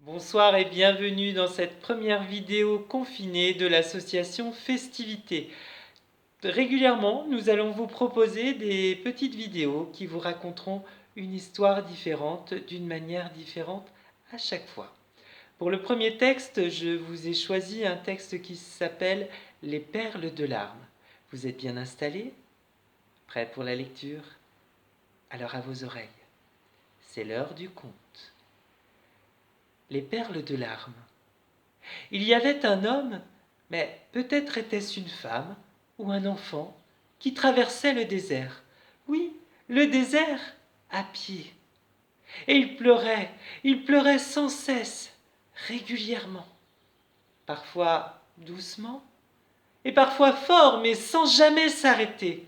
Bonsoir et bienvenue dans cette première vidéo confinée de l'association Festivité. Régulièrement, nous allons vous proposer des petites vidéos qui vous raconteront une histoire différente, d'une manière différente à chaque fois. Pour le premier texte, je vous ai choisi un texte qui s'appelle « Les perles de larmes ». Vous êtes bien installés? Prêts pour la lecture? Alors à vos oreilles, c'est l'heure du conte. Les perles de larmes. Il y avait un homme, mais peut-être était-ce une femme ou un enfant, qui traversait le désert. Oui, le désert, à pied. Et il pleurait sans cesse, régulièrement. Parfois doucement, et parfois fort, mais sans jamais s'arrêter.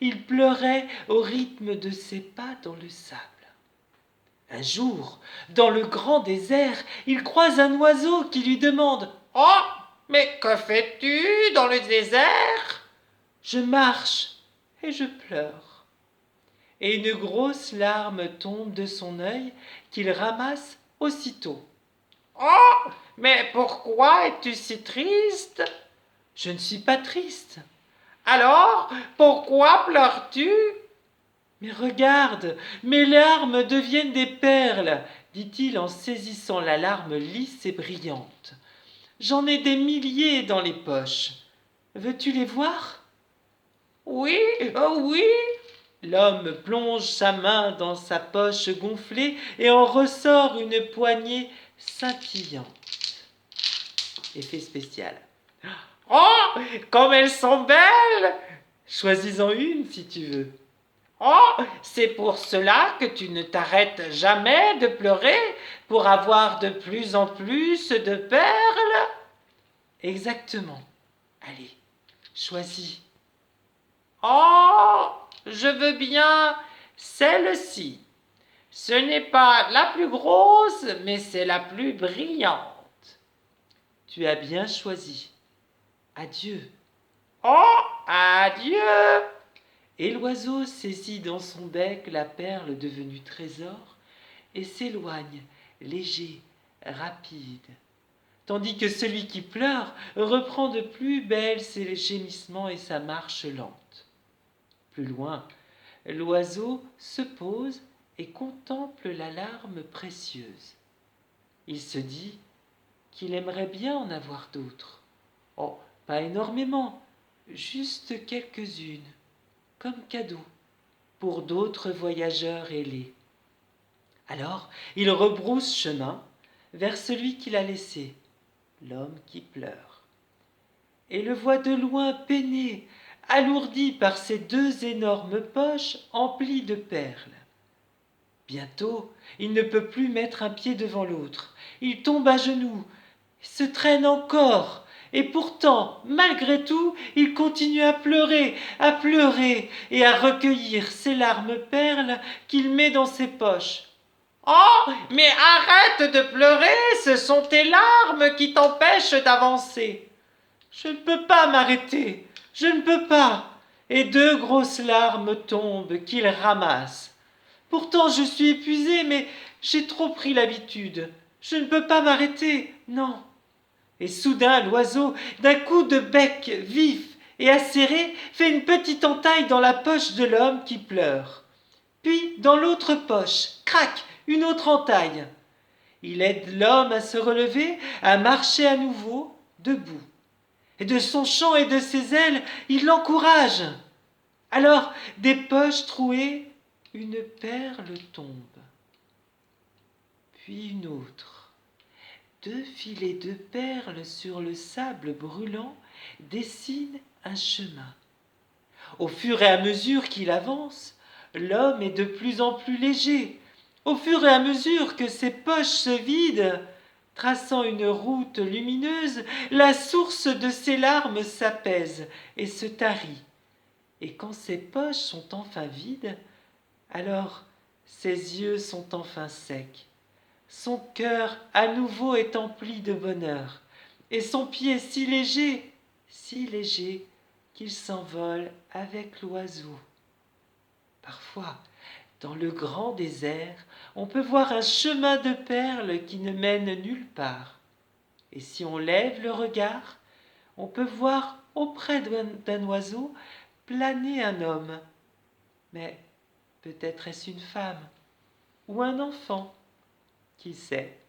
Il pleurait au rythme de ses pas dans le sable. Un jour, dans le grand désert, il croise un oiseau qui lui demande « Oh, mais que fais-tu dans le désert ?»« Je marche et je pleure. » Et une grosse larme tombe de son œil qu'il ramasse aussitôt. « Oh, mais pourquoi es-tu si triste ?»« Je ne suis pas triste. »« Alors, pourquoi pleures-tu ?»« Mais regarde, mes larmes deviennent des perles, dit-il en saisissant la larme lisse et brillante. J'en ai des milliers dans les poches. Veux-tu les voir? Oui, oh oui. L'homme plonge sa main dans sa poche gonflée et en ressort une poignée scintillante. Effet spécial. Oh, comme elles sont belles! Choisis-en une si tu veux. Oh, c'est pour cela que tu ne t'arrêtes jamais de pleurer pour avoir de plus en plus de perles? Exactement. Allez, choisis. Oh, je veux bien celle-ci. Ce n'est pas la plus grosse, mais c'est la plus brillante. Tu as bien choisi. Adieu. Oh, adieu. Et l'oiseau saisit dans son bec la perle devenue trésor et s'éloigne, léger, rapide, tandis que celui qui pleure reprend de plus belle ses gémissements et sa marche lente. Plus loin, l'oiseau se pose et contemple la larme précieuse. Il se dit qu'il aimerait bien en avoir d'autres. Oh, pas énormément, juste quelques-unes, comme cadeau pour d'autres voyageurs ailés. Alors, il rebrousse chemin vers celui qui l'a laissé, l'homme qui pleure, et le voit de loin peiner, alourdi par ses deux énormes poches emplies de perles. Bientôt, il ne peut plus mettre un pied devant l'autre. Il tombe à genoux, se traîne encore, et pourtant, malgré tout, il continue à pleurer et à recueillir ses larmes perles qu'il met dans ses poches. Oh, mais arrête de pleurer, ce sont tes larmes qui t'empêchent d'avancer. Je ne peux pas m'arrêter, je ne peux pas. Et deux grosses larmes tombent qu'il ramasse. Pourtant je suis épuisé, mais j'ai trop pris l'habitude. Je ne peux pas m'arrêter, non. Et soudain l'oiseau, d'un coup de bec vif et acéré, fait une petite entaille dans la poche de l'homme qui pleure. Puis dans l'autre poche, crac, une autre entaille. Il aide l'homme à se relever, à marcher à nouveau, debout. Et de son chant et de ses ailes, il l'encourage. Alors, des poches trouées, une perle tombe. Puis une autre. Deux filets de perles sur le sable brûlant dessinent un chemin. Au fur et à mesure qu'il avance, l'homme est de plus en plus léger. Au fur et à mesure que ses poches se vident, traçant une route lumineuse, la source de ses larmes s'apaise et se tarit. Et quand ses poches sont enfin vides, alors ses yeux sont enfin secs. Son cœur à nouveau est empli de bonheur, et son pied si léger qu'il s'envole avec l'oiseau. Parfois, Dans le grand désert, on peut voir un chemin de perles qui ne mène nulle part. Et si on lève le regard, on peut voir auprès d'un oiseau planer un homme. Mais peut-être est-ce une femme ou un enfant, qui sait?